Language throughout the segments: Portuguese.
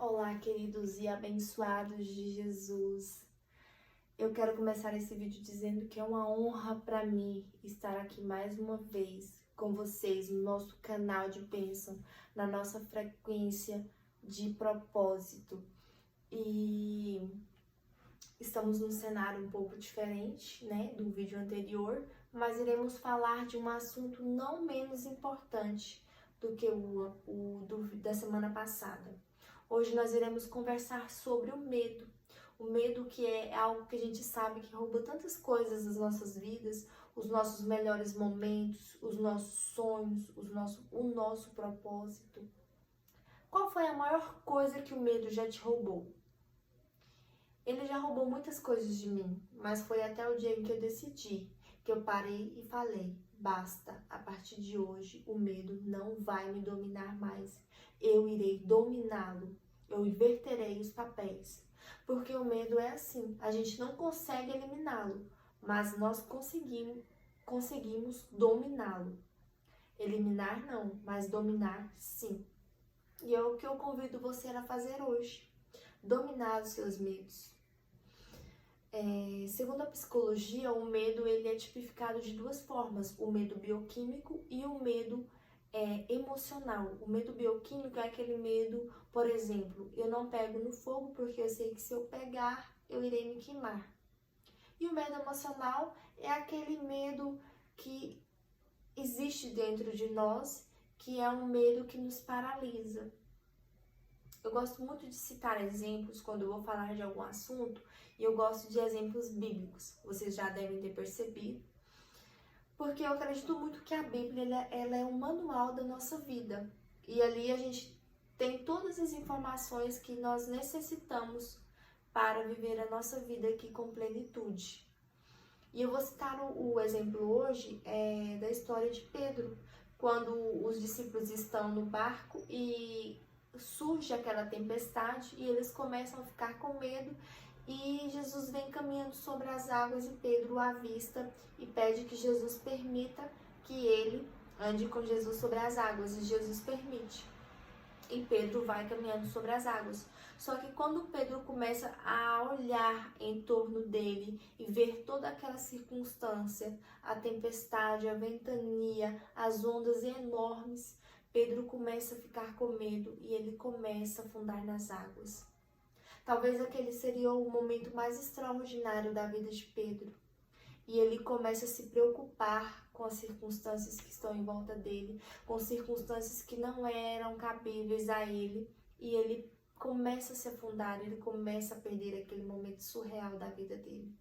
Olá, queridos e abençoados de Jesus. Eu quero começar esse vídeo dizendo que é uma honra para mim estar aqui mais uma vez com vocês no nosso canal de bênção, na nossa frequência de propósito. E estamos num cenário um pouco diferente, né, do vídeo anterior, mas iremos falar de um assunto não menos importante do que da semana passada. Hoje nós iremos conversar sobre o medo que é algo que a gente sabe que rouba tantas coisas das nossas vidas, os nossos melhores momentos, os nossos sonhos, o nosso propósito. Qual foi a maior coisa que o medo já te roubou? Ele já roubou muitas coisas de mim, mas foi até o dia em que eu decidi, que eu parei e falei, basta, a partir de hoje o medo não vai me dominar mais, eu irei dominá-lo, eu inverterei os papéis, porque o medo é assim, a gente não consegue eliminá-lo, mas nós conseguimos dominá-lo. Eliminar não, mas dominar sim. E é o que eu convido você a fazer hoje, dominar os seus medos. Segundo a psicologia, o medo ele é tipificado de duas formas, o medo bioquímico e o medo emocional. O medo bioquímico é aquele medo, por exemplo, eu não pego no fogo porque eu sei que se eu pegar, eu irei me queimar. E o medo emocional é aquele medo que existe dentro de nós, que é um medo que nos paralisa. Eu gosto muito de citar exemplos quando eu vou falar de algum assunto, e eu gosto de exemplos bíblicos, vocês já devem ter percebido, porque eu acredito muito que a Bíblia ela é um manual da nossa vida, e ali a gente tem todas as informações que nós necessitamos para viver a nossa vida aqui com plenitude. E eu vou citar o exemplo hoje da história de Pedro, quando os discípulos estão no barco e surge aquela tempestade e eles começam a ficar com medo e Jesus vem caminhando sobre as águas e Pedro o avista e pede que Jesus permita que ele ande com Jesus sobre as águas e Jesus permite. E Pedro vai caminhando sobre as águas. Só que quando Pedro começa a olhar em torno dele e ver toda aquela circunstância, a tempestade, a ventania, as ondas enormes, Pedro começa a ficar com medo e ele começa a afundar nas águas. Talvez aquele seria o momento mais extraordinário da vida de Pedro. E ele começa a se preocupar com as circunstâncias que estão em volta dele, com circunstâncias que não eram cabíveis a ele. E ele começa a se afundar, ele começa a perder aquele momento surreal da vida dele.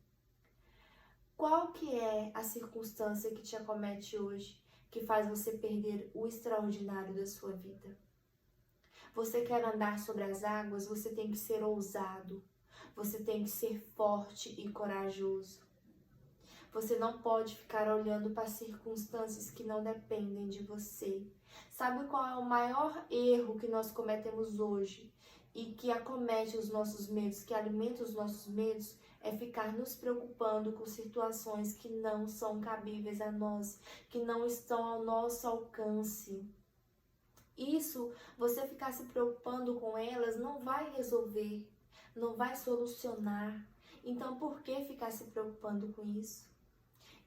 Qual que é a circunstância que te acomete hoje, que faz você perder o extraordinário da sua vida? Você quer andar sobre as águas, você tem que ser ousado, você tem que ser forte e corajoso. Você não pode ficar olhando para circunstâncias que não dependem de você. Sabe qual é o maior erro que nós cometemos hoje e que acomete os nossos medos, que alimenta os nossos medos? É ficar nos preocupando com situações que não são cabíveis a nós, que não estão ao nosso alcance. Isso, você ficar se preocupando com elas, não vai resolver, não vai solucionar. Então, por que ficar se preocupando com isso?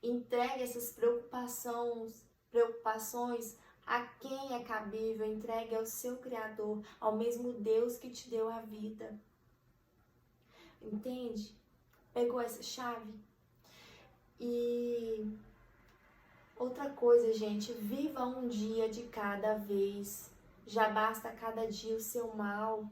Entregue essas preocupações a quem é cabível, entregue ao seu Criador, ao mesmo Deus que te deu a vida. Entende? Pegou essa chave? E outra coisa, gente, viva um dia de cada vez. Já basta cada dia o seu mal.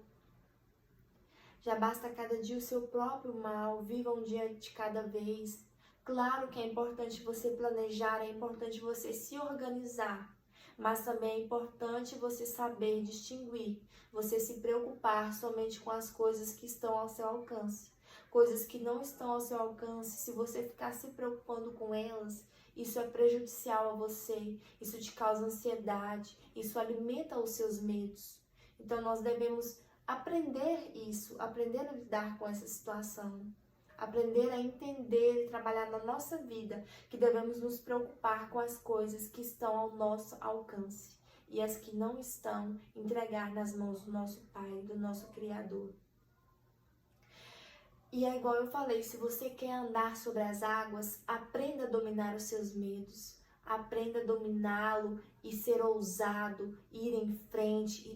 Já basta cada dia o seu próprio mal. Viva um dia de cada vez. Claro que é importante você planejar, é importante você se organizar, mas também é importante você saber distinguir, você se preocupar somente com as coisas que estão ao seu alcance. Coisas que não estão ao seu alcance, se você ficar se preocupando com elas, isso é prejudicial a você, isso te causa ansiedade, isso alimenta os seus medos. Então nós devemos aprender isso, aprender a lidar com essa situação. Aprender a entender e trabalhar na nossa vida que devemos nos preocupar com as coisas que estão ao nosso alcance. e as que não estão, entregar nas mãos do nosso Pai, do nosso Criador. E é igual eu falei, se você quer andar sobre as águas, aprenda a dominar os seus medos. Aprenda a dominá-lo e ser ousado, ir em frente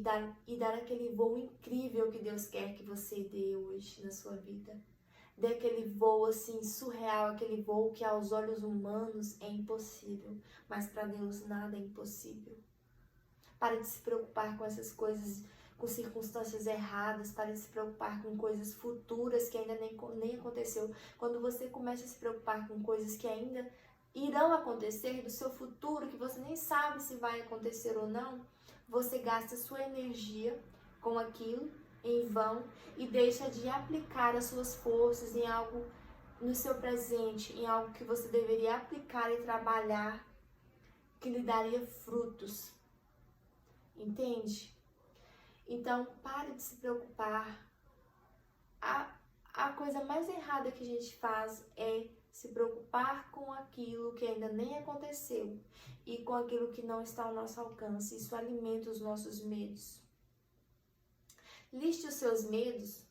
e dar aquele voo incrível que Deus quer que você dê hoje na sua vida. Dê aquele voo assim surreal, aquele voo que aos olhos humanos é impossível, mas para Deus nada é impossível. Pare de se preocupar com essas coisas, com circunstâncias erradas, pare de se preocupar com coisas futuras que ainda nem aconteceu. Quando você começa a se preocupar com coisas que ainda irão acontecer do seu futuro, que você nem sabe se vai acontecer ou não, você gasta sua energia com aquilo em vão e deixa de aplicar as suas forças em algo no seu presente, em algo que você deveria aplicar e trabalhar, que lhe daria frutos. Entende? Então, pare de se preocupar. A coisa mais errada que a gente faz é se preocupar com aquilo que ainda nem aconteceu e com aquilo que não está ao nosso alcance. Isso alimenta os nossos medos. Liste os seus medos.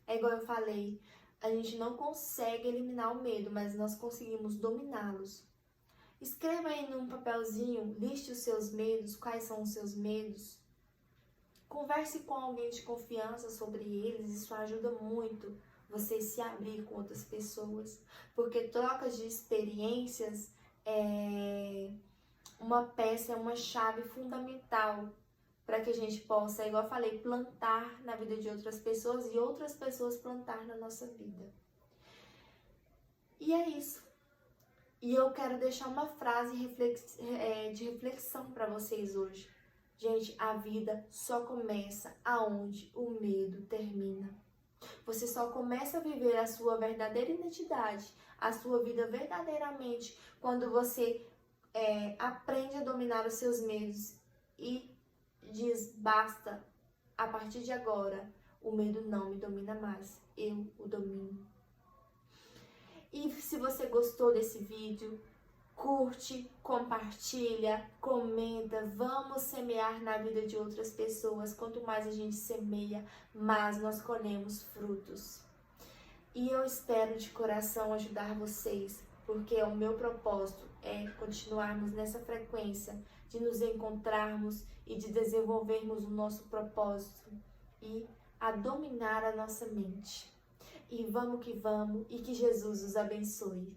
É igual eu falei, a gente não consegue eliminar o medo, mas nós conseguimos dominá-los. Escreva aí num papelzinho, liste os seus medos, quais são os seus medos. Converse com alguém de confiança sobre eles, isso ajuda muito você se abrir com outras pessoas, porque trocas de experiências é uma peça, é uma chave fundamental para que a gente possa, igual eu falei, plantar na vida de outras pessoas e outras pessoas plantar na nossa vida. E é isso. E eu quero deixar uma frase de reflexão para vocês hoje. Gente, a vida só começa aonde o medo termina. Você só começa a viver a sua verdadeira identidade, a sua vida verdadeiramente, quando você aprende a dominar os seus medos e diz, basta, a partir de agora, o medo não me domina mais, eu o domino. E se você gostou desse vídeo, curte, compartilha, comenta, vamos semear na vida de outras pessoas. Quanto mais a gente semeia, mais nós colhemos frutos. E eu espero de coração ajudar vocês, porque o meu propósito é continuarmos nessa frequência, de nos encontrarmos e de desenvolvermos o nosso propósito e a dominar a nossa mente. E vamos que vamos, e que Jesus os abençoe.